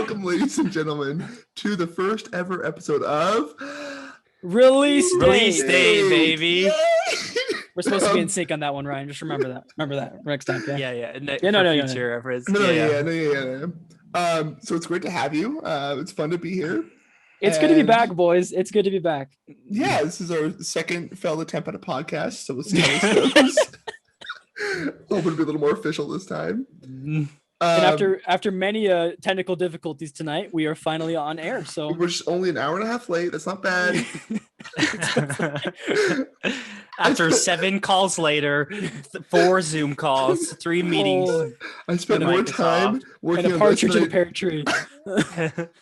Welcome, ladies and gentlemen, to the first ever episode of Release Release Day. Day, baby. Yay! We're supposed to be in sync on that one, Ryan. Just remember that. Remember that next time. Yeah. Yeah. No. Reference. So it's great to have you. It's fun to be here. It's good to be back, boys. It's good to be back. Yeah, this is our second failed attempt at a podcast, so we'll see how this goes. Hoping to be a little more official this time. And after many technical difficulties tonight, we are finally on air. So we're just only an hour and a half late. That's not bad. After 7 calls later, 4 Zoom calls, 3 meetings. I spent more time working and a on partridge this in a pear tree.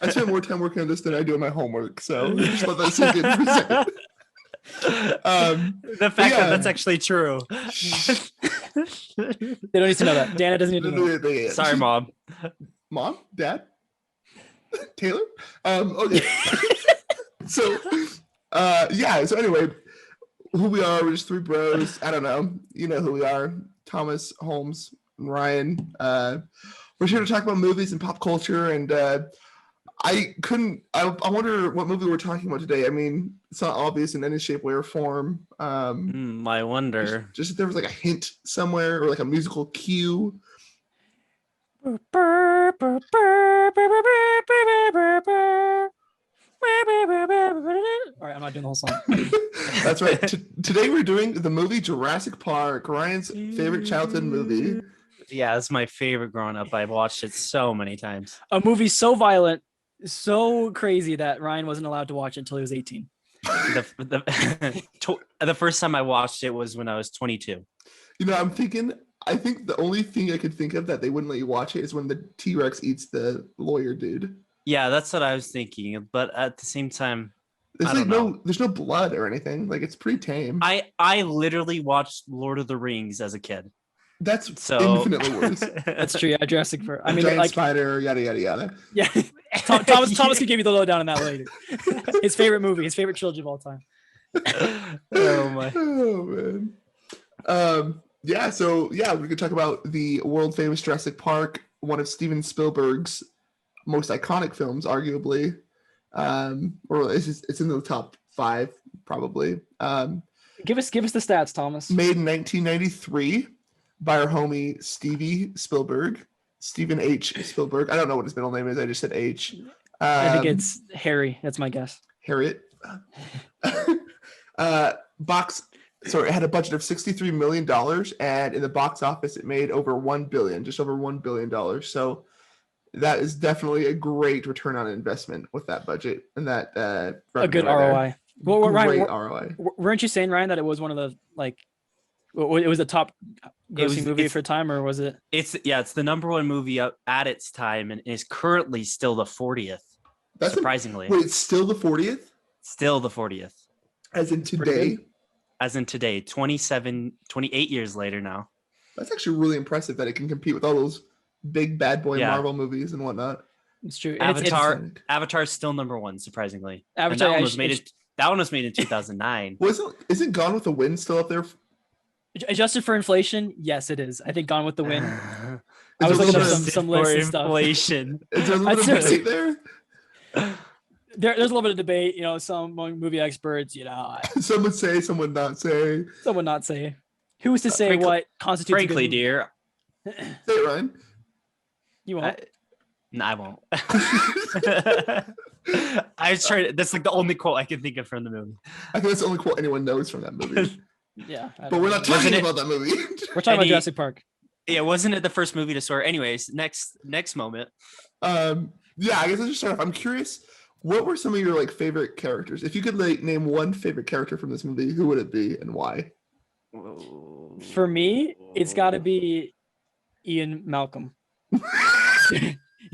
I spent more time working on this than I do on my homework. So just let that sink in for a second. The fact that that's actually true. They don't need to know that. Dana doesn't need to know. Sorry, Mom. Mom? Dad? Taylor? Okay. So anyway, who we are, we're just 3 bros. I don't know. You know who we are. Thomas, Holmes, and Ryan. We're here to talk about movies and pop culture, and I wonder what movie we're talking about today. I mean, it's not obvious in any shape, way, or form. I wonder. Just if there was like a hint somewhere or like a musical cue. All right, I'm not doing the whole song. That's right. Today we're doing the movie Jurassic Park, Ryan's favorite childhood movie. Yeah, it's my favorite growing up. I've watched it so many times. A movie so violent, so crazy that Ryan wasn't allowed to watch it until he was 18. The first time I watched it was when I was 22. You know, I think the only thing I could think of that they wouldn't let you watch it is when the T-Rex eats the lawyer dude. Yeah, that's what I was thinking. But at the same time, there's no blood or anything. Like, it's pretty tame. I literally watched Lord of the Rings as a kid. That's infinitely worse. That's true. Yeah, Jurassic Park. I mean, giant like spider, yada yada yada. Yeah, Thomas could give you the lowdown on that later. His favorite movie, his favorite trilogy of all time. Oh my. Oh man. We could talk about the world famous Jurassic Park, one of Steven Spielberg's most iconic films, arguably. Or it's in the top 5, probably. Give us the stats, Thomas. Made in 1993 by our homie Stevie Spielberg, Stephen H. Spielberg. I don't know what his middle name is. I just said H. I think it's Harry. That's my guess. Harriet. It had a budget of $63 million, and in the box office, it made over $1 billion, just over $1 billion. So that is definitely a great return on investment with that budget and that a good ROI. Well, Ryan, ROI. Weren't you saying, Ryan, that it was one of the it was the top grossing movie for time, or was it? It's the number 1 movie at its time, and is currently still the 40th. That's surprisingly. It's still the 40th? Still the 40th. As in today? As in today, 28 years later now. That's actually really impressive that it can compete with all those big bad boy Marvel movies and whatnot. It's true. Avatar is still number 1, surprisingly. Avatar, that one was made in 2009. Isn't Gone with the Wind still up there? Adjusted for inflation, yes, it is. I think Gone with the Wind. I was looking up some lists and stuff. Inflation. Is there a little bit of debate there? There's a little bit of debate. You know, some movie experts. You know, some would say, some would not say. Some would not say. Who is to say what constitutes? Frankly, dear. Say it, Ryan. You won't. No, I won't. I was trying. That's like the only quote I can think of from the movie. I think that's the only quote anyone knows from that movie. Yeah, but we're not talking about that movie. We're talking about Jurassic Park. Yeah, wasn't it the first movie to swear? Anyways, next moment. I guess let's just start off. I'm curious, what were some of your favorite characters? If you could name one favorite character from this movie, who would it be and why? For me, it's got to be Ian Malcolm.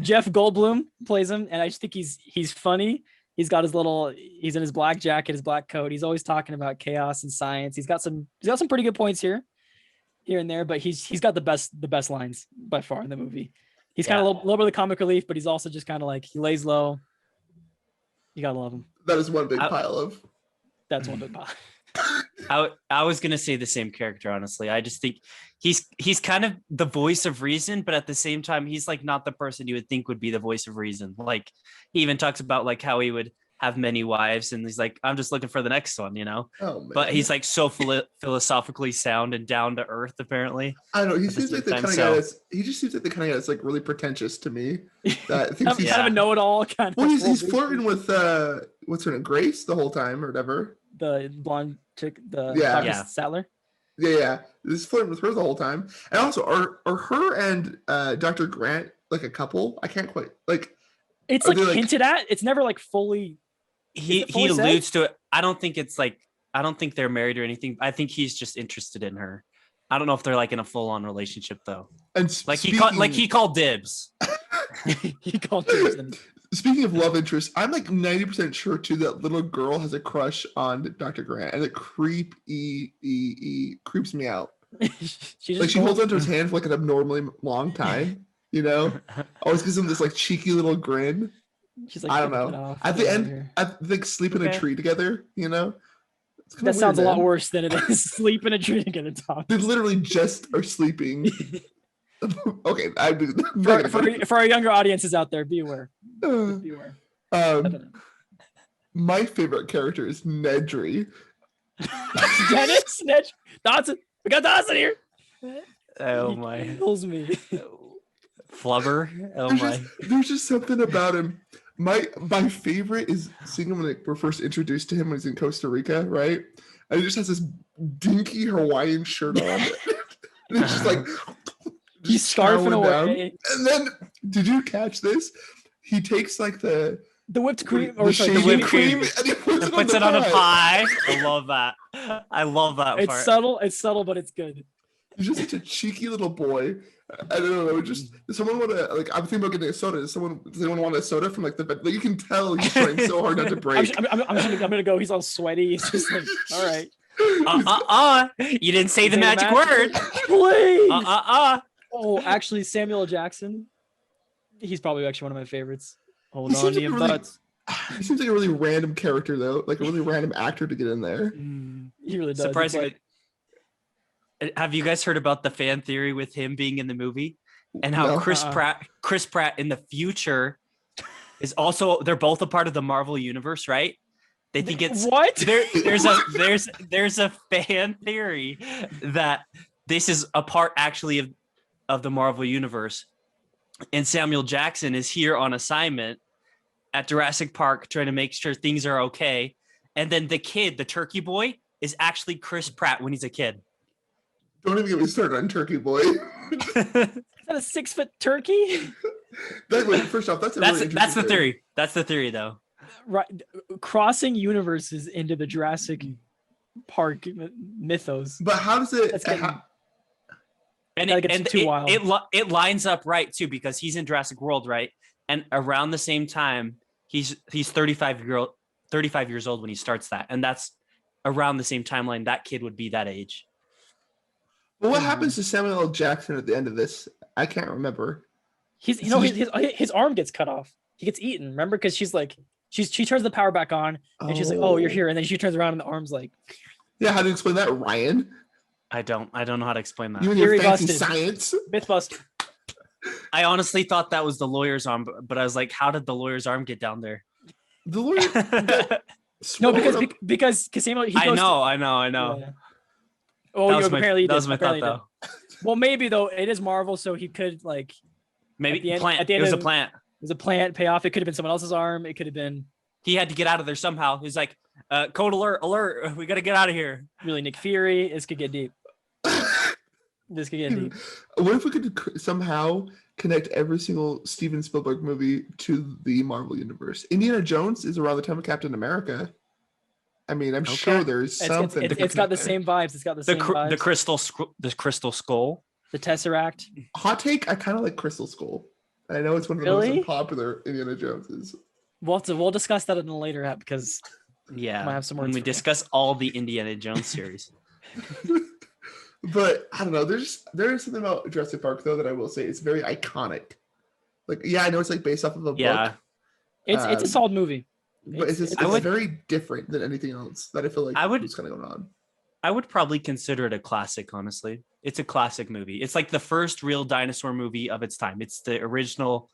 Jeff Goldblum plays him, and I just think he's funny. He's in his black jacket, his black coat. He's always talking about chaos and science. He's got some pretty good points here and there, but he's got the best lines by far in the movie. He's kind of a little bit of the comic relief, but he's also just kind of he lays low. You gotta love him. That is one big pile of. That's one big pile. I was gonna say the same character, honestly. I just think he's kind of the voice of reason, but at the same time, he's like not the person you would think would be the voice of reason. Like he even talks about like how he would have many wives, and he's like, I'm just looking for the next one, you know. Oh man. But he's like so philosophically sound and down to earth, apparently. I don't know. He at the seems same like the time, kind of guy that's. He just seems like the kind of guy that's like really pretentious to me. That thinks he's. Kind of a know-it-all kind Well, of. he's flirting with what's her name, Grace, the whole time or whatever. The blonde chick, the Yeah. Dr. Yeah. Sattler. Yeah. He's flirting with her the whole time. And also, are her and Dr. Grant like a couple? I can't quite like. It's Are like they, like- hinted at. It's never like fully. He it fully said? alludes to it. I don't think it's like I don't think they're married or anything. I think he's just interested in her. I don't know if they're like in a full-on relationship though. And Like speaking, he called dibs. He called Jason. Speaking of love interest, I'm like 90% sure too that little girl has a crush on Dr. Grant, and it creeps me out. She Like she holds onto his hand for like an abnormally long time, you know. Always gives him this like cheeky little grin. She's like, I don't "Get know. off, At get the out of end, here." I think sleep in a Okay. tree together, you know. It's kinda That sounds a weird, lot man. worse than it is. Sleep in a tree to get a top. They literally just are sleeping. Okay, I do. For our younger audiences out there, be aware. Be aware. My favorite character is Nedry. Dennis, Ned, Dawson. We got Dawson here. Oh He my. kills me. Flubber. Oh There's my. there's just something about him. My favorite is seeing him when we're first introduced to him when he's in Costa Rica, right? And he just has this dinky Hawaiian shirt on. And it's just like He's just scarfing chowing down. away. And then, did you catch this? He takes like the whipped cream, the or sorry, shaving whipped cream, cream. and he puts, Puts it on a pie. I love that. I love that It's part. subtle. It's subtle, but it's good. He's just such a cheeky little boy. I don't know. Just does someone want to like? I'm thinking about getting a soda. Does anyone want a soda from like the? Like you can tell he's trying so hard not to break. I'm gonna go. He's all sweaty. He's just like, all right, You didn't say the Say the magic magic word. please. Oh, Oh, actually, Samuel L. Jackson. He's probably actually one of my favorites. Hold He on seems to like a your really- butts. He seems like a really random character though, like a really random actor to get in there. He really does. It's Surprisingly. like- Have you guys heard about the fan theory with him being in the movie and how No. Chris Pratt in the future is also, they're both a part of the Marvel universe, right? They think it's what? there's a fan theory that this is a part actually of the Marvel universe, and Samuel Jackson is here on assignment at Jurassic Park trying to make sure things are okay, and then the kid, the turkey boy, is actually Chris Pratt when he's a kid. Don't even get me started on Turkey Boy. Is that a 6-foot turkey? First off, that's really That's the interesting theory. That's the theory, though. Right, crossing universes into the Jurassic Park mythos. But how does it? That's getting- And That gets too wild. it lines up right too, because he's in Jurassic World, right? And around the same time, he's 35 years old when he starts that, and that's around the same timeline that kid would be that age. But what happens to Samuel L. Jackson at the end of this? I can't remember. His arm gets cut off. He gets eaten. Remember, because she's like, she turns the power back on, and she's like, "Oh, you're here," and then she turns around and the arm's like, Yeah, how do you explain that, Ryan? I don't know how to explain that. You and your Theory fancy busted. science. Mythbuster. I honestly thought that was the lawyer's arm, but I was like, how did the lawyer's arm get down there? The lawyer. No, swallowed up- because Samuel. I know. Yeah. Oh, That was my, apparently he that did. was my thought, Apparently he did. though. Well, maybe though it is Marvel, so he could like Maybe At the end- plant. at the It end was a of- plant. there's a plant payoff. It could have been someone else's arm. It could have been He had to get out of there somehow. He's like, code alert, we got to get out of here. really Nick Fury. This could get deep. This could get deep. What if we could somehow connect every single Steven Spielberg movie to the Marvel universe? Indiana Jones is around the time of Captain America. I mean, I'm sure there's something. It's got the same vibes. It's got the same vibes. The crystal skull. The Tesseract. Hot take. I kind of like Crystal Skull. I know it's one of the Really? most unpopular Indiana Joneses. We'll discuss that in a later app because Yeah. Might have some when words we for you. discuss all the Indiana Jones series. But I don't know. There is something about Jurassic Park though that I will say it's very iconic. Like, yeah, I know it's like based off of a Yeah. book, it's a solid movie. but it's I would- very different than anything else that I feel like I would- is kind of going on. I would probably consider it a classic, honestly. It's a classic movie. It's like the first real dinosaur movie of its time. It's the original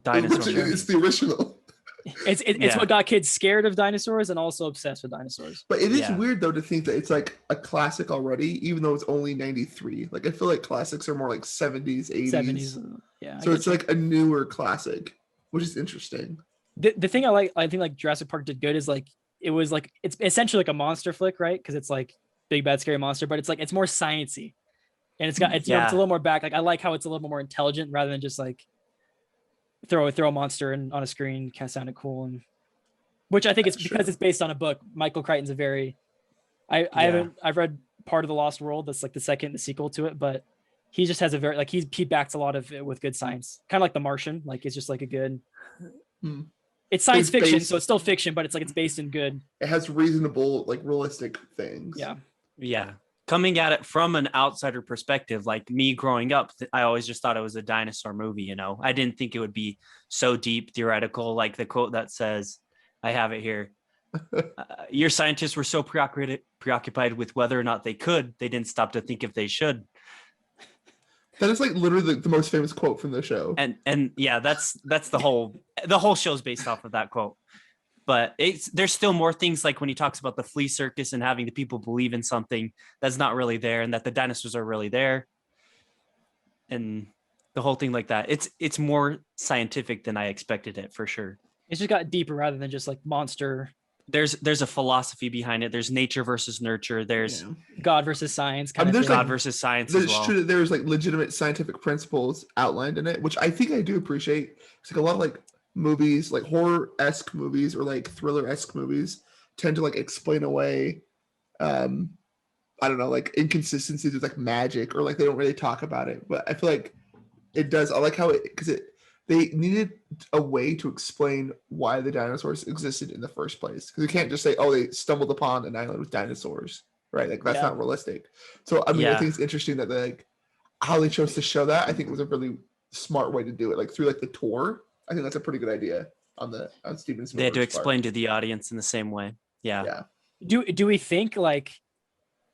dinosaur movie. It's the original. It's what got kids scared of dinosaurs and also obsessed with dinosaurs. But it is weird though to think that it's like a classic already, even though it's only 93. Like I feel like classics are more like 70s, 80s. 70s. Yeah. So it's like a newer classic, which is interesting. The thing I think like Jurassic Park did good is like it was like it's essentially like a monster flick, right? Because it's like big bad scary monster, but it's more sciencey. And it's it's a little more back. Like I like how it's a little more intelligent rather than just like throw a monster on a screen. Kind of sounded cool, and which I think it's because it's based on a book. Michael Crichton's a very I've read part of The Lost World. That's like the sequel to it, but he just has a very like he backs a lot of it with good science, kind of like The Martian. Like it's just like a good. It's science fiction, so it's still fiction, but it's like it's based in good. It has reasonable, like realistic things. Yeah. Coming at it from an outsider perspective, like me growing up, I always just thought it was a dinosaur movie. You know, I didn't think it would be so deep, theoretical, like the quote that says, I have it here. Your scientists were so preoccupied with whether or not they could, they didn't stop to think if they should. That is like literally the most famous quote from the show. And yeah, that's the whole show's based off of that quote. But there's still more things like when he talks about the flea circus and having the people believe in something that's not really there and that the dinosaurs are really there. And the whole thing like that. It's more scientific than I expected it for sure. It's just got deeper rather than just like monster. There's a philosophy behind it. There's nature versus nurture. There's God versus science. There's God versus science as well. True that there's like legitimate scientific principles outlined in it, which I think I do appreciate. It's like a lot of like movies, like horror-esque movies or like thriller-esque movies tend to like explain away I don't know, like inconsistencies with like magic or like they don't really talk about it. But I feel like it does. I like how they needed a way to explain why the dinosaurs existed in the first place. Because you can't just say, oh, they stumbled upon an island with dinosaurs, right? Like that's not realistic. So I mean, I think it's interesting that they like how they chose to show that. I think it was a really smart way to do it, like through like the tour. I think that's a pretty good idea on Steven Spielberg's They had to explain part. to the audience in the same way. Yeah. Do we think like,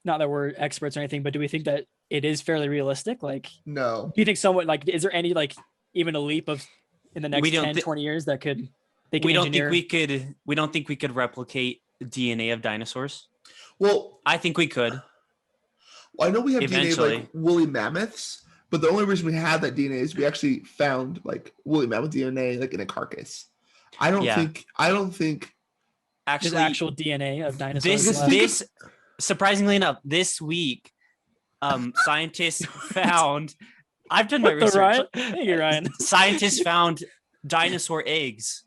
not that we're experts or anything, but do we think that it is fairly realistic? Like, no. Do you think someone like, is there any like even a leap of in the next 10, 20 years that could we don't think we could replicate the DNA of dinosaurs? Well, I think we could. I know we have DNA of like woolly mammoths. But the only reason we have that DNA is we actually found like woolly mammoth DNA like in a carcass. I don't think actually there's actual DNA of dinosaurs. This surprisingly enough, this week, scientists found. I've done my research. Thank you, Ryan. Scientists found dinosaur eggs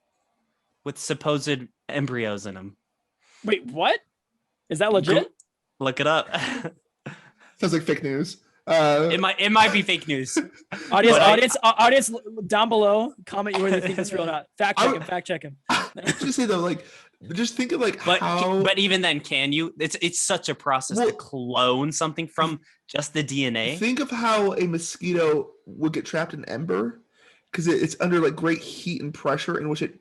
with supposed embryos in them. Wait, what? Is that legit? Look it up. Sounds like fake news. It might be fake news. Audience down below, comment whether you think it's real or not. Fact check him. Just say though, like, just think of like how. But even then, can you? It's such a process to clone something from just the DNA. Think of how a mosquito would get trapped in ember, because it's under like great heat and pressure in which the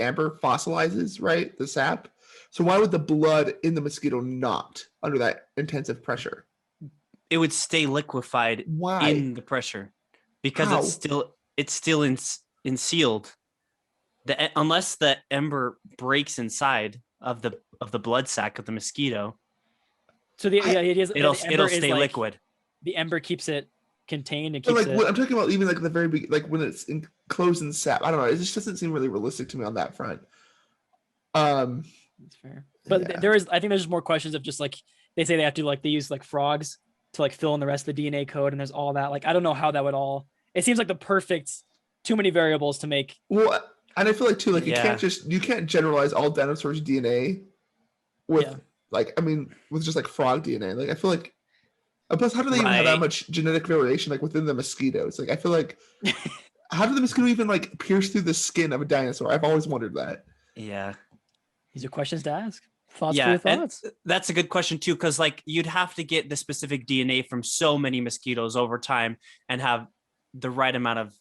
amber fossilizes, right? The sap. So why would the blood in the mosquito not under that intensive pressure? It would stay liquefied in the pressure because it's still sealed. Unless the ember breaks inside of the blood sac of the mosquito. So it'll stay like, liquid. The ember keeps it contained and keeps it. I'm talking about even like the very big, like when it's enclosed in sap. I don't know. It just doesn't seem really realistic to me on that front. That's fair. But I think there's just more questions of just like they say they have to like they use like frogs to like fill in the rest of the DNA code, and there's all that. Like I don't know how that would all. It seems like the perfect too many variables to make. Well, and I feel like too, like you can't generalize all dinosaurs' DNA with with just like frog DNA. Like I feel like, plus how do they even have that much genetic variation like within the mosquitoes? Like I feel like, how did the mosquito even like pierce through the skin of a dinosaur? I've always wondered that. Yeah, these are questions to ask. Thoughts for your thoughts. That's a good question too, because like you'd have to get the specific DNA from so many mosquitoes over time and have the right amount of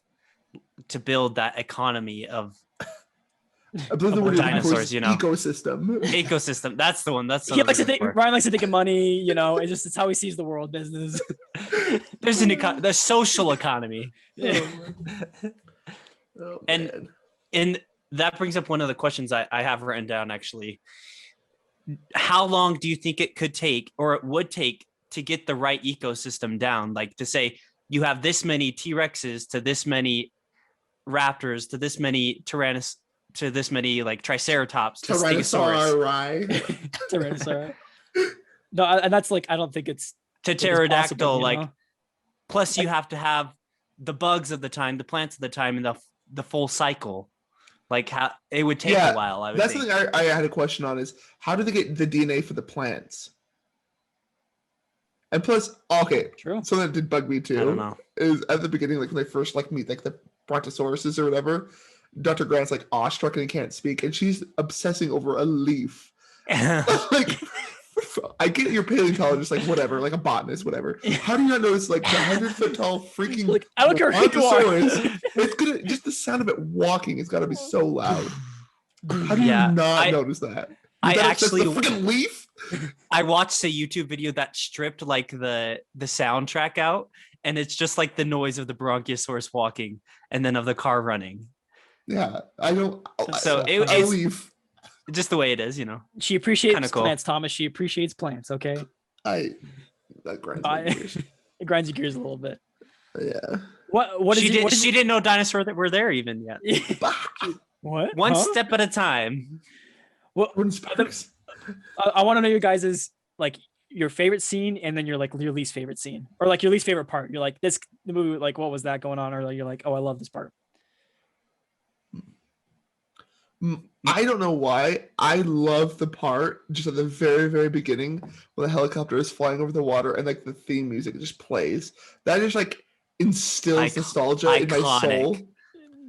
to build that economy of I believe the word Dinosaurs, is you know. ecosystem. Ecosystem. That's the one. That's the He one. likes to think. Ryan likes to think of money. You know, it's how he sees the world. Business. There's the social economy. Oh, And man. and that brings up one of the questions I have written down actually. How long do you think it could take or it would take to get the right ecosystem down? Like to say you have this many T-Rexes to this many raptors to this many to this many like triceratops to stegosaurus Tyrannosaurus. No, and that's like I don't think it's to possible, pterodactyl. you Like know? plus you have to have the bugs of the time, the plants of the time, and the full cycle. Like how it would take a while. I would that's think. something I had a question on is how do they get the DNA for the plants? And plus, okay, True. something that did bug me too. I don't know. Is at the beginning, like when they first like meet like the brontosauruses or whatever, Dr. Grant's like awestruck and he can't speak, and she's obsessing over a leaf. Like, I get you're paleontologist, like whatever, like a botanist, whatever. How do you not notice like the 100-foot tall freaking Like, I don't care who you are. brontosaurus? It's gonna just the sound of it walking. It's got to be so loud. How do you not notice that? I that actually the freaking leaf. I watched a YouTube video that stripped like the soundtrack out, and it's just like the noise of the Bronchiosaurus walking and then of the car running. Yeah, I don't. So it's leaf. Just the way it is, you know. She appreciates cool. plants, Thomas. She appreciates plants. Okay. That grinds my gears. It grinds your gears a little bit. Yeah. What she didn't know dinosaurs that were there even yet. What? One step at a time. What? I want to know your guys's like your favorite scene and then your least favorite scene or like your least favorite part. You're like the movie, like what was that going on? Or like, you're like, oh, I love this part. I don't know why. I love the part just at the very, very beginning when the helicopter is flying over the water and like the theme music just plays. That just like instills nostalgia in my soul.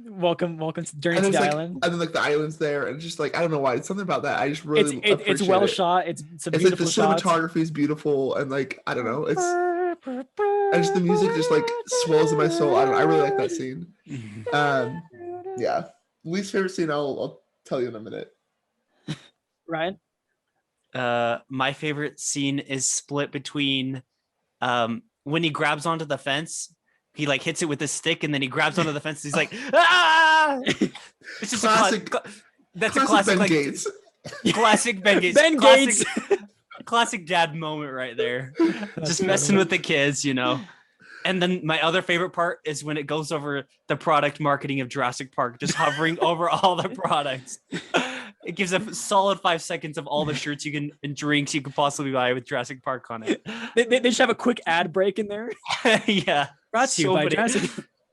Welcome to Journey to the Island. And then like the island's there, and just like I don't know why. It's something about that. I just really it's well shot. It's like the cinematography is beautiful, and like I don't know. It's and just the music just like swells in my soul. I really like that scene. Yeah. Least favorite scene I'll tell you in a minute. Ryan? My favorite scene is split between when he grabs onto the fence. He like hits it with his stick and then he grabs onto the fence. He's like, ah! It's just classic. That's a classic Ben Gates. Classic Ben Gates. Ben Gates. Classic dad moment right there. Just messing with the kids, you know. And then my other favorite part is when it goes over the product marketing of Jurassic Park, just hovering over all the products. It gives a solid 5 seconds of all the shirts and drinks you could possibly buy with Jurassic Park on it. They just have a quick ad break in there. Yeah. Brought to you by Jurassic.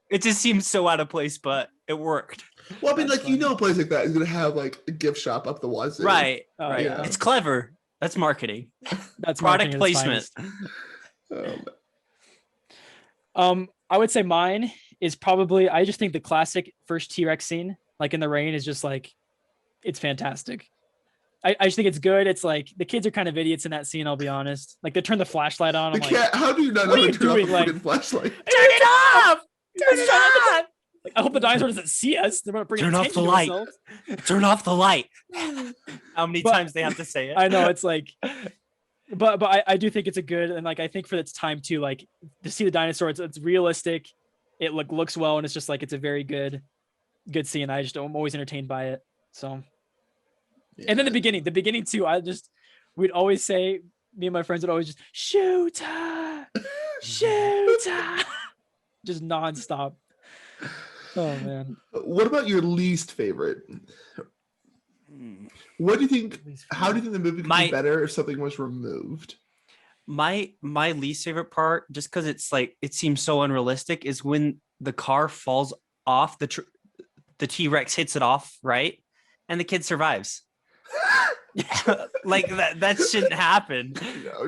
It just seems so out of place, but it worked. Well, I mean, like, a place like that is going to have like a gift shop up the wazoo. Right. Right. Yeah. It's clever. That's marketing. That's product placement. I would say mine is probably, I just think the classic first T-Rex scene, like in the rain, is just like, it's fantastic. I just think it's good. It's like the kids are kind of idiots in that scene. I'll be honest. Like they turn the flashlight on. I'm like, how do you not know to turn off the flashlight? Turn it off! Turn it off! Like, I hope the dinosaur doesn't see us. They're gonna bring turn off the light. Turn off the light. How many times they have to say it? I know it's like, but I do think it's a good, and like I think for its time too, like to see the dinosaur, it's realistic. It looks well, and it's just like it's a very good scene. I'm always entertained by it. So. Yeah. And then the beginning too. We'd always say, me and my friends would always just shoot, just nonstop. Oh man. What about your least favorite? What do you think? How do you think the movie could be better if something was removed? My least favorite part, just because it's like it seems so unrealistic, is when the car falls off the T-Rex hits it off, right, and the kid survives. Like that shouldn't happen.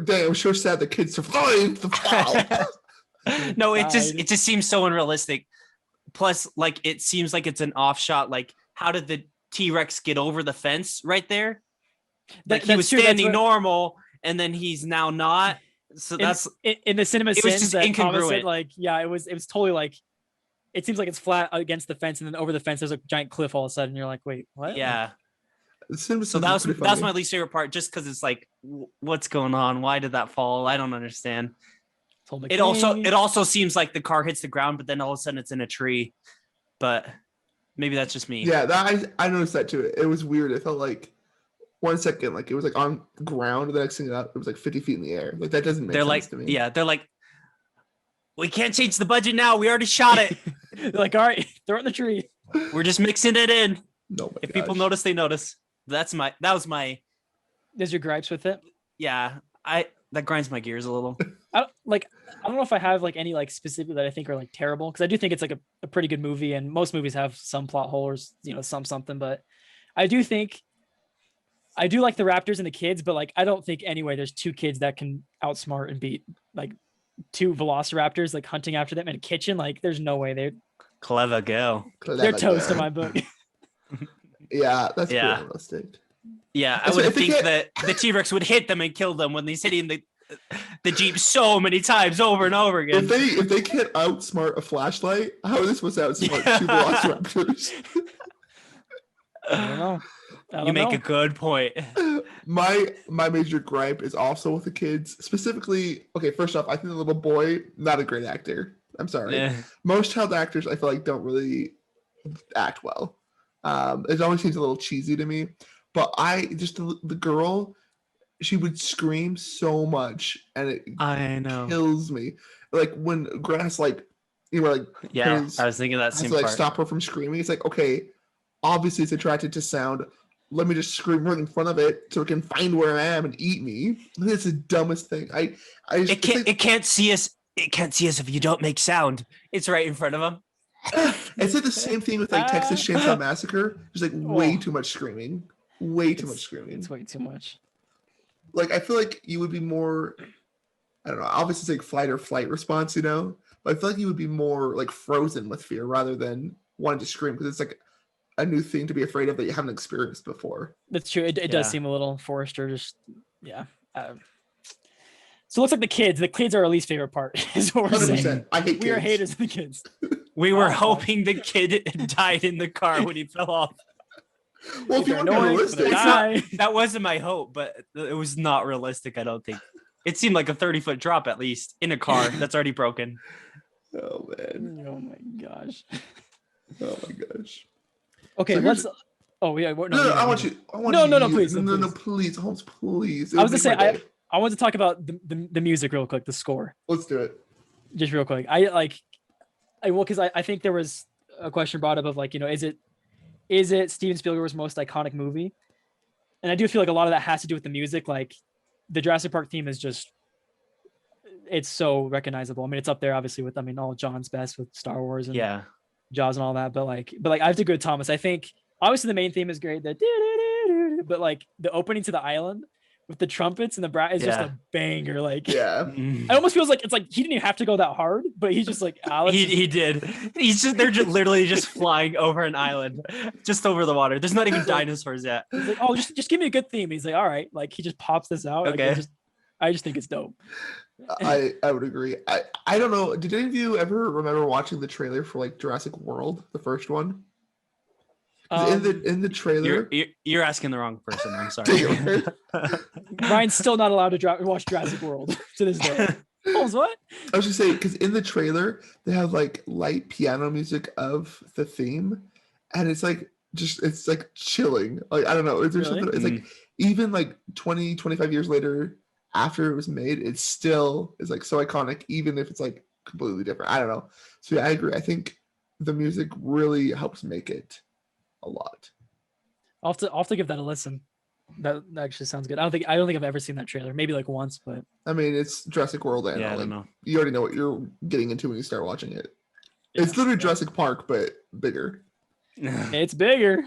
Damn, I'm so sad the kid survived the fall. No, it just seems so unrealistic. Plus, like it seems like it's an off shot. Like, how did the T-Rex get over the fence right there? Like he was standing normal, and then he's now not. So that's in the cinema. It was just incongruent. Like, yeah, it was totally like it seems like it's flat against the fence, and then over the fence there's a giant cliff all of a sudden. You're like, wait, what? Yeah. So So that was my least favorite part, just because it's like, what's going on? Why did that fall? I don't understand. It also seems like the car hits the ground, but then all of a sudden it's in a tree. But maybe that's just me. Yeah, I noticed that too. It was weird. It felt like 1 second, like it was like on the ground. The next thing it was like 50 feet in the air. Like that doesn't make sense to me. Yeah, they're like, we can't change the budget now. We already shot it. They're like, all right, throw it in the tree. We're just mixing it in. No, if people notice, they notice. That was my. There's your gripes with it. Yeah, that grinds my gears a little. I don't know if I have like any like specific that I think are like terrible, because I do think it's like a pretty good movie, and most movies have some plot holes, something. But I do like the Raptors and the kids, but like I don't think anyway there's two kids that can outsmart and beat like two velociraptors like hunting after them in a kitchen. Like there's no way they're clever girl. They're toast in my book. Yeah, that's pretty realistic. Yeah, I would think that the T-Rex would hit them and kill them when he's hitting the Jeep so many times over and over again. If they can't outsmart a flashlight, how are they supposed to outsmart two velociraptors? I don't know. You make a good point. My major gripe is also with the kids. Specifically, okay, first off, I think the little boy, not a great actor. I'm sorry. Yeah. Most child actors, I feel like, don't really act well. It always seems a little cheesy to me. But the girl, she would scream so much, and it kills me. Like when Grass, I was thinking that same to, part. Stop her from screaming. It's like, okay, obviously it's attracted to sound. Let me just scream right in front of it so it can find where I am and eat me. It's the dumbest thing. It can't see us. It can't see us if you don't make sound. It's right in front of them. It's like the same thing with like Texas Chainsaw Massacre. There's like way too much screaming. Way too much screaming. It's way too much. Like I feel like you would be more, I don't know, obviously it's like fight or flight response, but I feel like you would be more like frozen with fear rather than wanting to scream, because it's like a new thing to be afraid of that you haven't experienced before. That's true. It does seem a little forced, or just so it looks like the kids are our least favorite part, is what we're 100%. saying. I hate we are kids. haters of the kids. We were hoping the kid died in the car when he fell off. Well, if you want to be realistic, that wasn't my hope, but it was not realistic, I don't think. It seemed like a 30-foot drop at least in a car that's already broken. Oh man. Oh my gosh. Oh my gosh. Okay, so let's. Oh yeah. No, I want you. Please. No, please, Holmes, please. I was gonna say I want to talk about the music real quick, the score. Let's do it. Just real quick. Because I think there was a question brought up of like, is it Steven Spielberg's most iconic movie? And I do feel like a lot of that has to do with the music. Like the Jurassic Park theme is just, it's so recognizable. I mean, it's up there obviously with, all John's best with Star Wars and Jaws and all that. But I have to go with Thomas. I think obviously the main theme is great. But like the opening to the island with the trumpets and the brat is just a banger. Like, it almost feels like it's like he didn't even have to go that hard, but he's just like, he did. They're just literally just flying over an island, just over the water. There's not even dinosaurs yet. He's like, oh, just give me a good theme. He's like, all right. Like he just pops this out. Okay. Like, I just think it's dope. I would agree. I don't know. Did any of you ever remember watching the trailer for like Jurassic World, the first one? In the trailer, you're asking the wrong person. I'm sorry. Ryan's still not allowed to watch Jurassic World to this day. What? I was just saying, because in the trailer they have like light piano music of the theme, and it's like it's like chilling. Like I don't know. Is there something? It's like even like 20, 25 years later, after it was made, it still is like so iconic, even if it's like completely different. I don't know. So yeah, I agree. I think the music really helps make it a lot. I'll have to give that a listen. That actually sounds good. I don't think I've ever seen that trailer. Maybe like once, but I mean, it's Jurassic World, and I don't know. You already know what you're getting into when you start watching it. It's literally Jurassic Park, but bigger. It's bigger.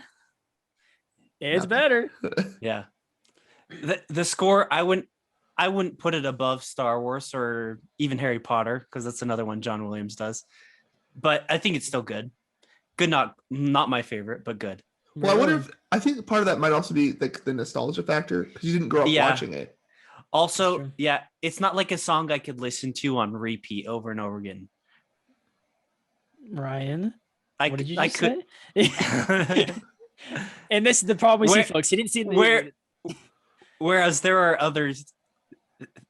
It's better. Yeah. The score, I wouldn't put it above Star Wars or even Harry Potter, because that's another one John Williams does. But I think it's still good. Good, not my favorite, but good. Well, I wonder if I think part of that might also be like the nostalgia factor, because you didn't grow up watching it. Also, it's not like a song I could listen to on repeat over and over again. Ryan, I, what did you I just could. say? And this is the problem we see, Where- folks. He didn't see the where- Whereas there are other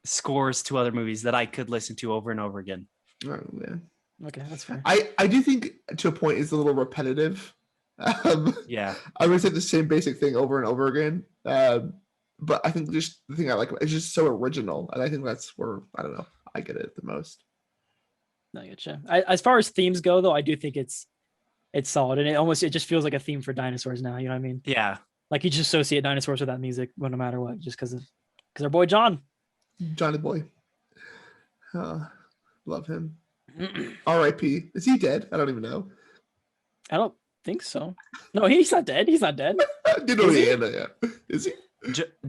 scores to other movies that I could listen to over and over again. Oh, yeah. Okay, that's fair. I do think to a point it's a little repetitive. Yeah. I would say the same basic thing over and over again. But I think just the thing I like it's just so original, and I think that's where I don't know I get it the most. I getcha. As far as themes go, though, I do think it's solid, and it just feels like a theme for dinosaurs now. You know what I mean? Yeah. Like you just associate dinosaurs with that music, well, no matter what, just because our boy John. Johnny Boy, love him. R.I.P. Is he dead? I don't even know. I don't think so. No, he's not dead. He's not dead. Didn't know the end of it. Is he?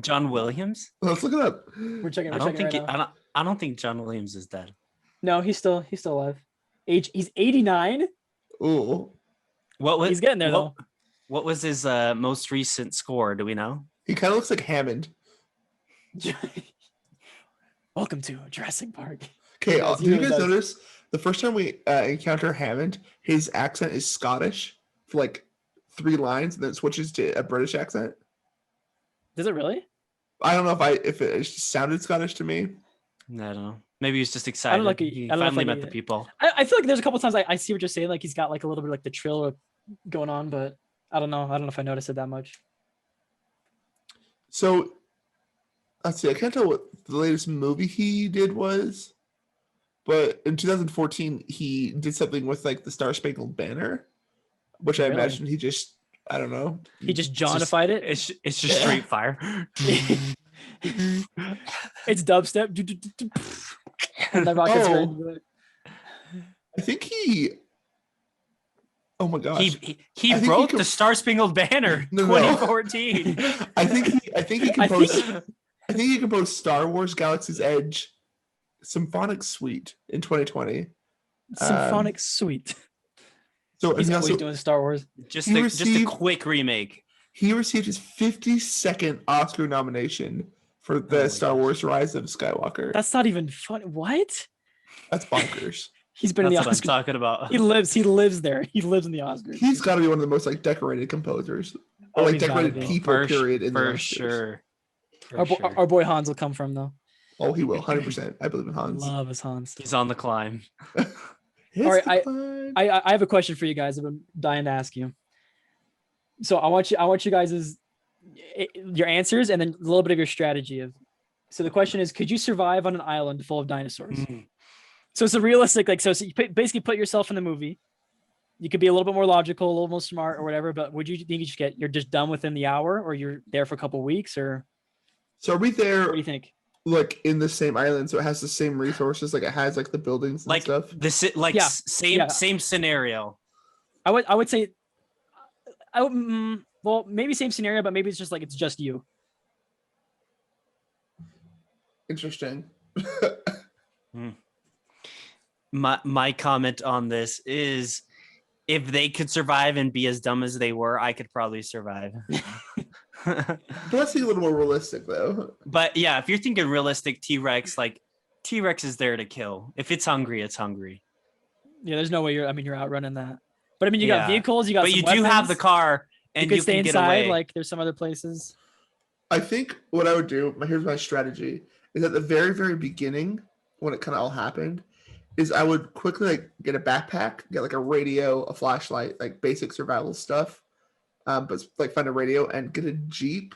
John Williams? Let's look it up. We're checking. I We're don't checking think. right now. I don't think John Williams is dead. No, he's still alive. He's 89. Ooh, What was? He's getting there though. What was his most recent score? Do we know? he kind of looks like Hammond. Welcome to Jurassic Park. Okay, does, he did you really guys does. notice the first time we encounter Hammond, his accent is Scottish for like 3 lines, and then it switches to a British accent. Does it really? I don't know if it just sounded Scottish to me. I don't know. Maybe he's just excited. like He I don't know if finally like met the he- people. I feel like there's a couple times I see what you're saying. Like he's got like a little bit like the trill going on, but I don't know. I don't know if I noticed it that much. So let's see. I can't tell what the latest movie he did was, but in 2014 he did something with like the Star Spangled Banner, which I Really? imagine he just I don't know. He just It's just- Johnified it. It's just straight fire. It's dubstep. And the rockets are into it. I think he. Oh my gosh. He I think wrote he the Star Spangled Banner No. 2014. I think he composed. I think he composed Star Wars: Galaxy's Edge symphonic suite in 2020. Symphonic Suite. So and He's he always also doing Star Wars. just He a received- quick remake. he received his 52nd Oscar nomination for the my Star gosh. Wars: Rise of Skywalker. That's not even fun. What? That's bonkers. He's been That's in what the I'm Oscars. talking about. He lives there. He lives in the Oscars. He's got to be one of the most like decorated composers, or Oh, like he's gotta decorated be. people. Period. In the For Oscars. sure. For Our, sure. our boy Hans will come from though. Oh, he will 100%. I believe in Hans. Love his Hans. He's on the climb. It's All right, the climb. I have a question for you guys. I've been dying to ask you. So I want you guys' your answers and then a little bit of your strategy of. So the question is, could you survive on an island full of dinosaurs? So it's a realistic, like, so you basically put yourself in the movie. You could be a little bit more logical, a little more smart or whatever, but would you think you're just done within the hour or you're there for a couple of weeks or So are we what there do you think? like in the same island? So it has the same resources, like it has like the buildings and Like stuff. Yeah, same yeah. same scenario. I would say, well, maybe same scenario, but maybe it's just like, it's just you. Interesting. My comment on this is if they could survive and be as dumb as they were, I could probably survive. But let's be a little more realistic though. But yeah, if you're thinking realistic T-Rex, like T-Rex is there to kill. If it's hungry, it's hungry. Yeah, there's no way you're outrunning that. But I mean, you got Yeah. vehicles, you got But some you do have the weapons, car you and could you stay can get inside, away. like there's some other places. I think what I would do, here's my strategy, is at the very, very beginning, when it kind of all happened, is I would quickly like get a backpack, get like a radio, a flashlight, like basic survival stuff, but like find a radio and get a Jeep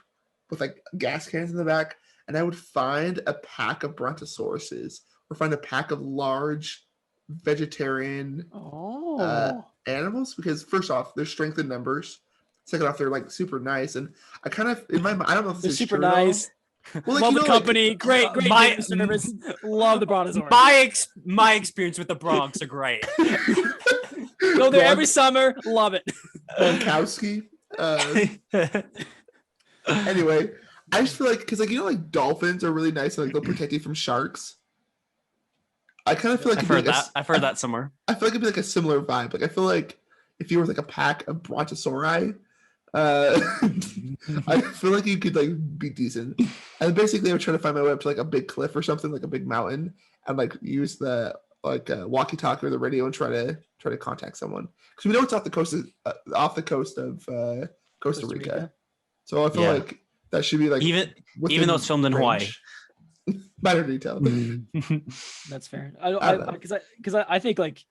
with like gas cans in the back, and I would find a pack of brontosauruses or find a pack of large vegetarian Oh, animals because first off, there's strength in numbers. Second off, they're like super nice, and I kind of in my mind, I don't know if this they're is super true at all. nice. Well, like, Love you the know, like, company. Great my- customer service. Love the Brontosaurus. My experience with the Bronx are great. Go there every summer. Love it. Gronkowski. Anyway, I just feel like because like you know like dolphins are really nice and like they'll protect you from sharks. I kind of feel like I've it'd be heard like that. I've heard that somewhere. I feel like it'd be like a similar vibe. Like I feel like if you were like a pack of brontosauri, I feel like you could like be decent. And basically, I would try to find my way up to like a big cliff or something, like a big mountain, and like use the like a walkie-talkie or the radio and try to contact someone, because we know it's off the coast of Costa Rica. So I feel Yeah. like that should be like even though it's filmed in Hawaii. Minor detail. That's fair. I don't know. Because I think like,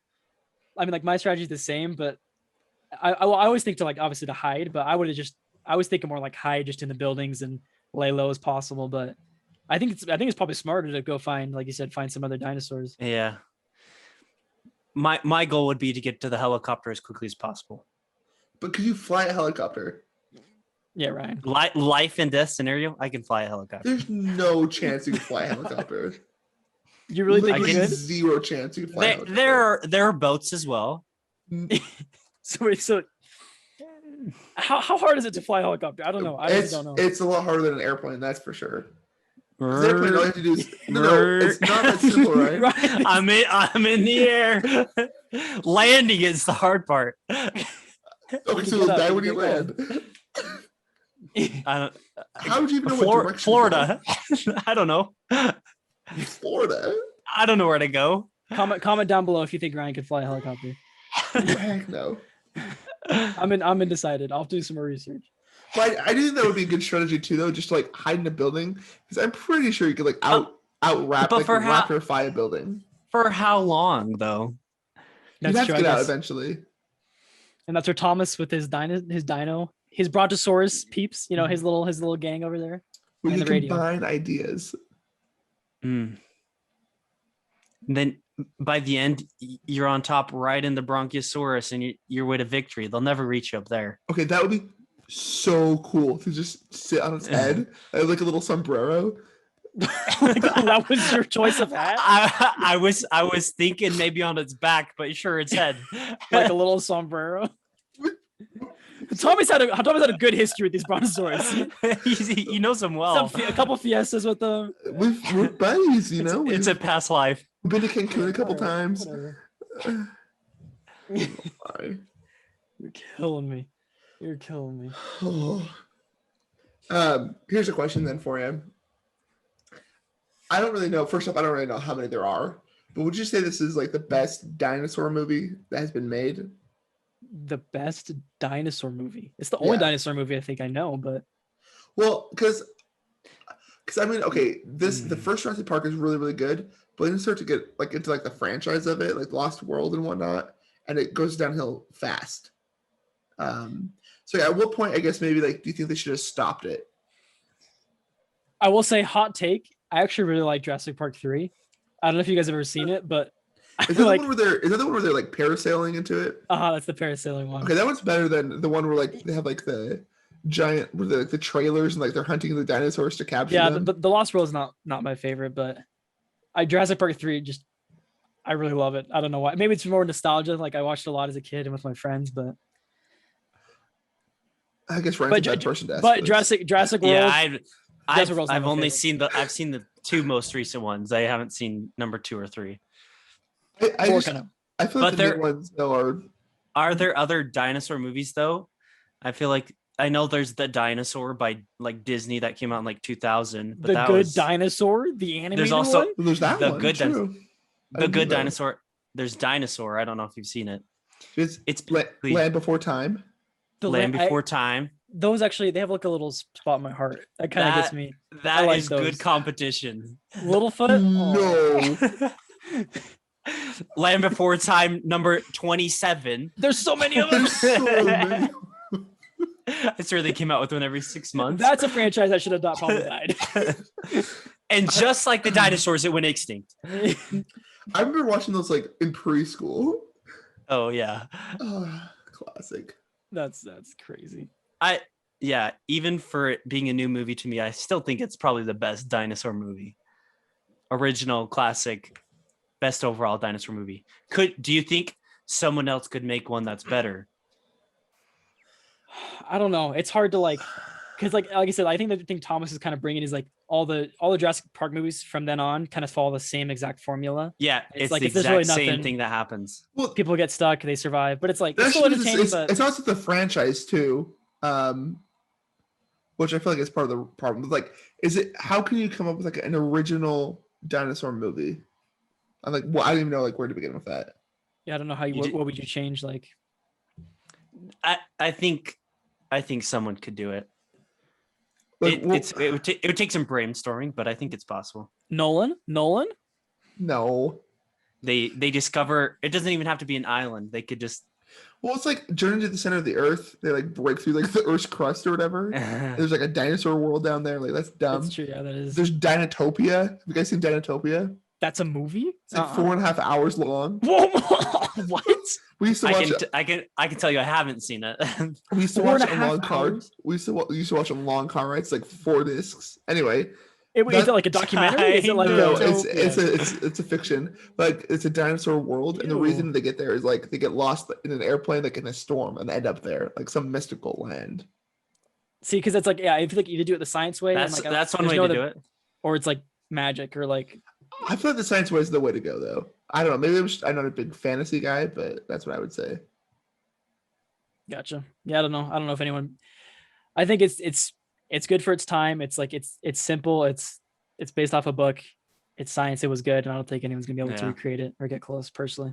I mean, like my strategy is the same, but I always think to like obviously to hide, but I was thinking more like hide just in the buildings and lay low as possible. But I think it's probably smarter to go find, like you said, find some other dinosaurs. Yeah. My goal would be to get to the helicopter as quickly as possible. But could you fly a helicopter? Yeah, Ryan. Life and death scenario, I can fly a helicopter. There's no chance you can fly a helicopter. You really think you Literally could? zero chance you can fly a helicopter. There are boats as well. So how hard is it to fly a helicopter? I don't know. I really don't know. It's a lot harder than an airplane, that's for sure. The airplane, all you have to do is no, it's not that simple, right? Right. I'm in the air. Landing is the hard part. Okay, so you'll die when you land. How would you even know what direction? Florida. I don't know. Florida. I don't know where to go. Comment down below if you think Ryan could fly a helicopter. Heck no. I'm undecided. I'll do some more research. But I do think that would be a good strategy too, though. Just to, like hide in a building, because I'm pretty sure you could like rapidify a building. For how long though? You'd have to get out eventually. And that's where Thomas with his brontosaurus peeps, you know, his little gang over there. We can the combine ideas. And then by the end, you're on top, right in the Bronchiosaurus, and your way to victory. They'll never reach you up there. Okay, that would be so cool to just sit on its head like a little sombrero. That was your choice of hat? I was thinking maybe on its back, but sure, its head. Like a little sombrero. Tommy's had a good history with these brontosaurus. He knows them well. A couple fiestas with them. We're buddies, you know. It's a past life. We've been to Cancun a couple times. You're killing me. You're killing me. Here's a question then for you. I don't really know. First off, I don't really know how many there are, but would you say this is like the best dinosaur movie that has been made? The best dinosaur movie. It's the only dinosaur movie I think I know, but well, because I mean, okay, the first Jurassic Park is really, really good, but then you start to get like into like the franchise of it, like Lost World and whatnot, and it goes downhill fast. So yeah, at what point, I guess maybe like, do you think they should have stopped it? I will say, hot take, I actually really like Jurassic Park 3. I don't know if you guys have ever seen it, but is that the one where they're like parasailing into it? That's the parasailing one. Okay, that one's better than the one where like they have like the giant, where like the trailers and like they're hunting the dinosaurs to capture them. The Lost World is not my favorite, but Jurassic Park 3 I really love it. I don't know why. Maybe it's more nostalgia. Like I watched a lot as a kid and with my friends, but I guess Ryan's a bad person to ask. But Jurassic World. Yeah, I've seen the two most recent ones. I haven't seen number 2 or 3. I feel like the new ones though are there other dinosaur movies though? I feel like I know there's The Dinosaur by like Disney that came out in like 2000. But Dinosaur, the animated there's also one? There's that the one. Good True. The Good Dinosaur. There's Dinosaur. I don't know if you've seen it. It's Land Before Time. Land Before Time. Those actually, they have like a little spot in my heart. That kind of gets me. That like is those. good competition. Littlefoot? No. Land Before Time number 27. There's so many of them. I swear they came out with one every 6 months. That's a franchise I should have probably died. And just like the dinosaurs, it went extinct. I remember watching those like in preschool. Oh yeah. Classic. That's crazy. Even for it being a new movie to me, I still think it's probably the best dinosaur movie. Original, classic, best overall dinosaur movie. Do you think someone else could make one that's better? I don't know. It's hard to like, because like I said, I think the thing Thomas is kind of bringing is like all the Jurassic Park movies from then on kind of follow the same exact formula. Yeah, it's like the exact really same thing that happens. Well, people get stuck, they survive, but it's like it's still entertaining. It's also the franchise too, which I feel like is part of the problem. Like, how can you come up with like an original dinosaur movie? I'm like, well, I don't even know like where to begin with that. Yeah, I don't know how you. What would you change? Like, I think someone could do it. Like, It would take some brainstorming, but I think it's possible. Nolan. no. They discover it doesn't even have to be an island. They could just Well, it's like Journey to the Center of the Earth. They like break through like the Earth's crust or whatever. There's like a dinosaur world down there. Like that's dumb. That's true. Yeah, that is. There's Dinotopia. Have you guys seen Dinotopia? That's a movie. It's like 4.5 hours long. What? We used to watch. I can tell you I haven't seen it. We used to watch it 4.5 on long car. hours? We used to watch on long car rides, like 4 discs. Anyway, Is it like a documentary? Is it like no, a, it's a fiction. Like it's a dinosaur world, and the reason they get there is like they get lost in an airplane, like in a storm, and end up there, like some mystical land. See, because it's like I feel like you either do it the science way. That's and like, one way to do it. Or it's like magic or like. I feel like the science way is the way to go, though. I don't know. Maybe I'm not a big fantasy guy, but that's what I would say. Gotcha. Yeah, I don't know if anyone. I think it's good for its time. It's like it's simple. It's based off a book. It's science. It was good, and I don't think anyone's gonna be able to recreate it or get close personally.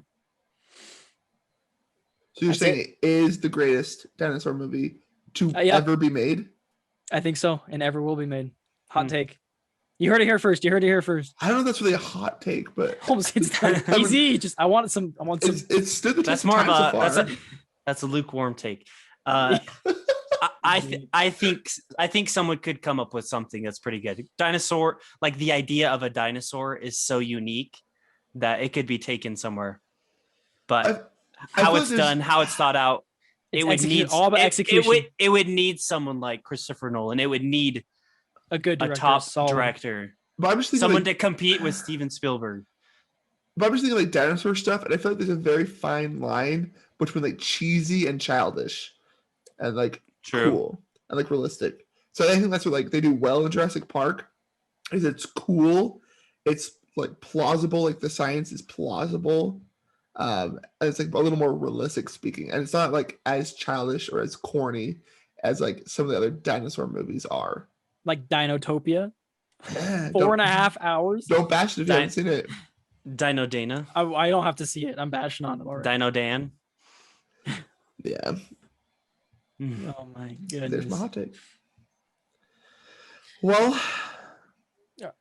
So you're saying it is the greatest dinosaur movie to ever be made? I think so, and ever will be made. Hot take. You heard it here first. I don't know if that's really a hot take, but it's not easy. Just I want some. It's still the that's more of a that's a lukewarm take. I think someone could come up with something that's pretty good. Dinosaur, like the idea of a dinosaur is so unique that it could be taken somewhere. But how it's done, how it's thought out, it would need all about execution. It would need someone like Christopher Nolan. It would need a good director, a top director, but I'm just thinking someone to compete with Steven Spielberg. But I'm just thinking like dinosaur stuff, and I feel like there's a very fine line between like cheesy and childish, and like cool and like realistic. So I think that's what like they do well in Jurassic Park. Is it's cool, it's like plausible, like the science is plausible, and it's like a little more realistic speaking, and it's not like as childish or as corny as like some of the other dinosaur movies are. Like Dinotopia. Yeah, 4.5 hours. Don't bash it if you haven't seen it. Dino Dana. I don't have to see it. I'm bashing on it already. Dino Dan. Yeah. Oh my goodness. There's my hot take. Well,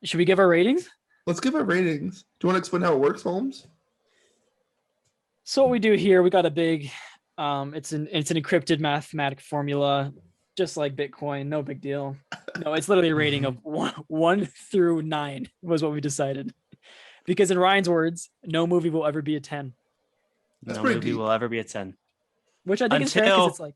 should we give our ratings? Let's give our ratings. Do you want to explain how it works, Holmes? So what we do here, we got a big, it's an encrypted mathematic formula, just like Bitcoin. No big deal. No, it's literally a rating of 1 through 9 was what we decided. Because in Ryan's words, no movie will ever be a 10. No movie will ever be a 10. Which I think is fair because it's like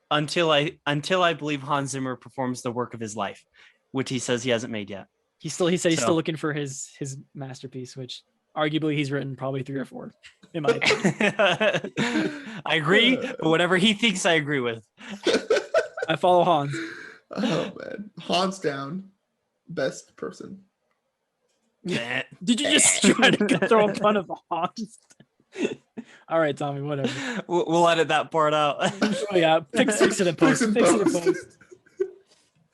until I believe Hans Zimmer performs the work of his life, which he says he hasn't made yet. He said he's still looking for his masterpiece, which arguably he's written probably 3 or 4. In my opinion. I agree, but whatever he thinks, I agree with. I follow Hans. Oh man, Hans down, best person. Did you just try to throw a pun of Hans? All right, Tommy, whatever. We'll edit that part out. Oh yeah, fix it in post. Fix it in post.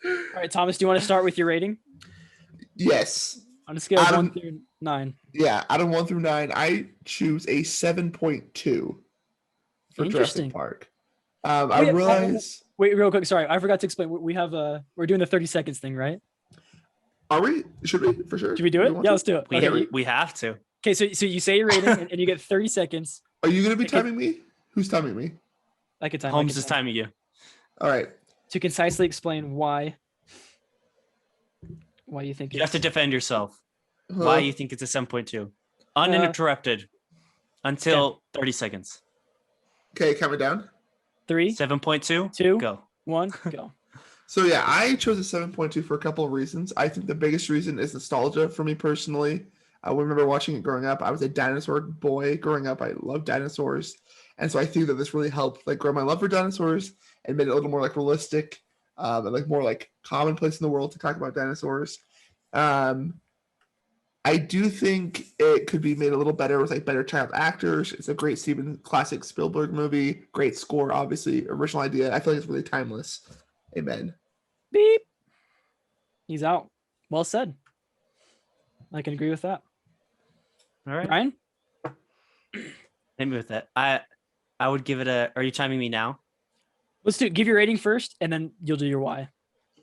All right, Thomas, do you want to start with your rating? Yes. On a scale of 1 through 9. Yeah, out of 1 through 9, I choose a 7.2 for Jurassic Park. I realize. Wait, real quick. Sorry, I forgot to explain. We have we're doing the 30 seconds thing, right? Are we? Should we? For sure. Should we do it? Yeah, let's do it. We have to. Okay, so you say your rating and you get 30 seconds. Are you going to be timing me? Who's timing me? I can time. Holmes is timing you. All right. To concisely explain why you think you have to defend yourself. Why you think it's a 7.2. Uninterrupted until 30 seconds. Okay, count it down. 3, 7.2, 2, go. 1, go. So yeah, I chose a 7.2 for a couple of reasons. I think the biggest reason is nostalgia for me personally. I remember watching it growing up. I was a dinosaur boy growing up. I loved dinosaurs. And so I think that this really helped like grow my love for dinosaurs and made it a little more like realistic and like more like commonplace in the world to talk about dinosaurs. I do think it could be made a little better with like better child actors. It's a great classic Spielberg movie. Great score, obviously. Original idea. I feel like it's really timeless. Amen. Beep. He's out. Well said. I can agree with that. All right. Ryan? Hit me with it. I would give it a. Are you timing me now? Let's give your rating first, and then you'll do your why.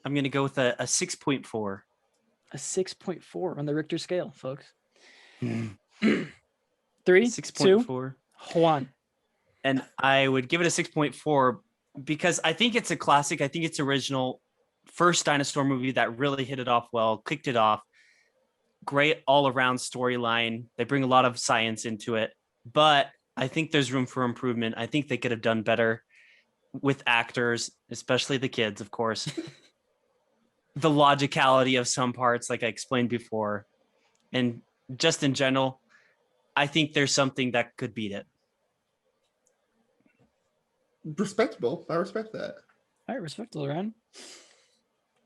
I'm gonna go with a 6.4. A 6.4 on the Richter scale, folks. Mm. 3, 2, 6.4. Juan. And I would give it a 6.4 because I think it's a classic. I think it's original. First dinosaur movie that really hit it off well, kicked it off. Great all around storyline. They bring a lot of science into it, but I think there's room for improvement. I think they could have done better with actors, especially the kids, of course. The logicality of some parts, like I explained before, and just in general, I think there's something that could beat it. Respectable. I respect that. All right, respectable, Ryan.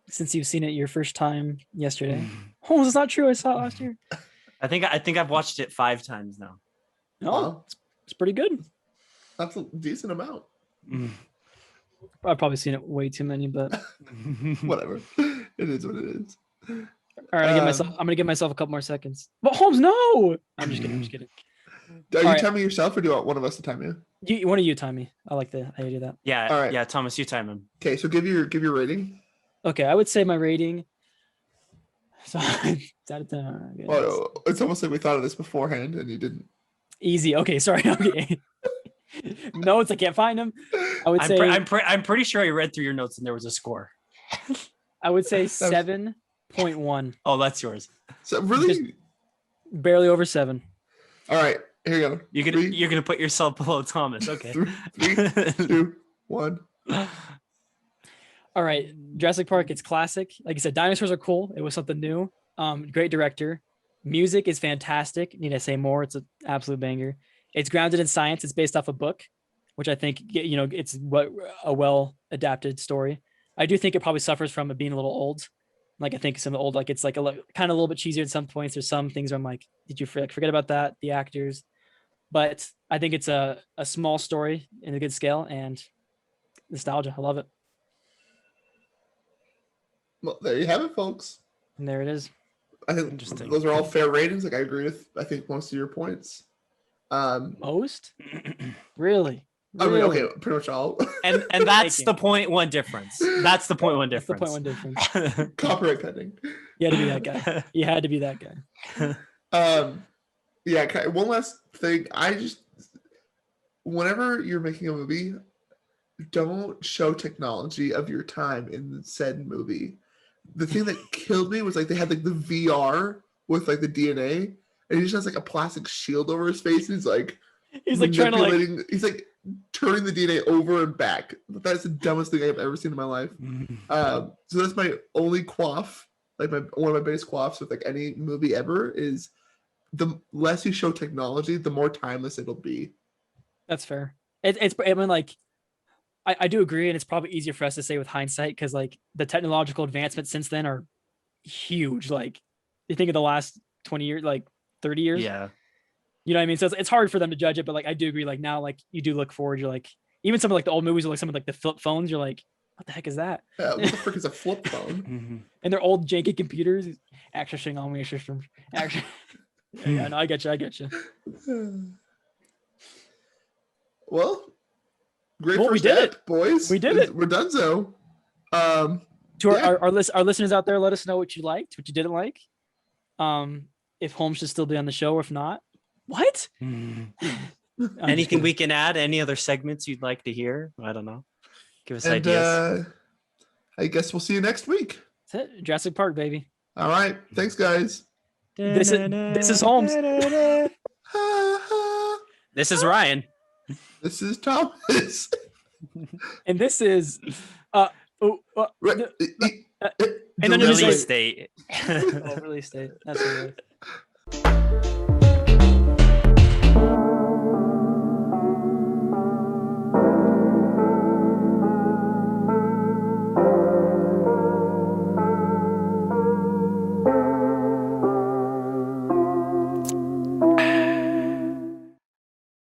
Since you've seen it your first time yesterday. Oh, that's not true. I saw it last year. I think I've watched it 5 times now. No, Wow. it's pretty good. That's a decent amount. I've probably seen it way too many, but Whatever. It is what it is. all right, I'm gonna give myself a couple more seconds. But Holmes, no! I'm just kidding. Are you All right. timing yourself or do you want one of us to time you? One of you time me. I like how you do that. Yeah. All right. Yeah. Thomas, you time him. Okay, so give your rating. Okay, I would say my rating. So it's out of 10. Okay, Oh, it's almost like we thought of this beforehand and you didn't. easy. Okay, sorry. Okay. Notes, I can't find them. I would say I'm pretty sure I read through your notes and there was a score. I would say 7.1. Oh, that's yours. So really? Just- Barely over 7. All right, here you go. You're gonna put yourself below Thomas. Okay. 3, 2, 1. All right, Jurassic Park. It's classic. Like you said, dinosaurs are cool. It was something new. Great director. Music is fantastic. Need I say more? It's an absolute banger. It's grounded in science. It's based off a book, which I think it's a well adapted story. I do think it probably suffers from it being a little old. Like I think some of the old, like it's like kind of a little bit cheesier at some points. There's some things where I'm like, did you forget about that? The actors, but I think it's a small story in a good scale and nostalgia. I love it. Well, there you have it, folks. And there it is. I think Interesting. those are all fair ratings. Like I agree with, I think most of your points. Most? Really? I mean, Really? okay, pretty much all. And that's the 0.1 difference. That's the 0.1 That's the difference. 0.1 difference. Copyright pending. You had to be that guy. You had to be that guy. Yeah. One last thing. Whenever you're making a movie, don't show technology of your time in said movie. The thing that killed me was like they had like the VR with like the DNA, and he just has like a plastic shield over his face. And he's like trying to like. he's like turning the DNA over and back. That's the dumbest thing I've ever seen in my life. So that's my only quaff, like one of my biggest quaffs with like any movie ever is the less you show technology, the more timeless it'll be. That's fair. I mean, like, I do agree, and it's probably easier for us to say with hindsight because like the technological advancements since then are huge. Like, you think of the last 20 years, like 30 years. Yeah. You know what I mean? So it's hard for them to judge it, but like I do agree. Like now, like you do look forward. You're like even some of like the old movies or like some of like the flip phones. You're like, what the heck is that? What the frick is a flip phone? And they're old janky computers. Accessing all my systems. Action. Yeah, no, I get you. Well, great Well, first we did step, boys. We did it. We're done so. To our listeners out there, let us know what you liked, what you didn't like. If Holmes should still be on the show or if not. What? Anything we can add? Any other segments you'd like to hear? I don't know. Give us And, ideas. I guess we'll see you next week. That's it. Jurassic Park, baby. All right. Thanks, guys. This is Holmes. This is Ryan. This is Thomas. And this is and then Delivery. Release date. release date. That's right.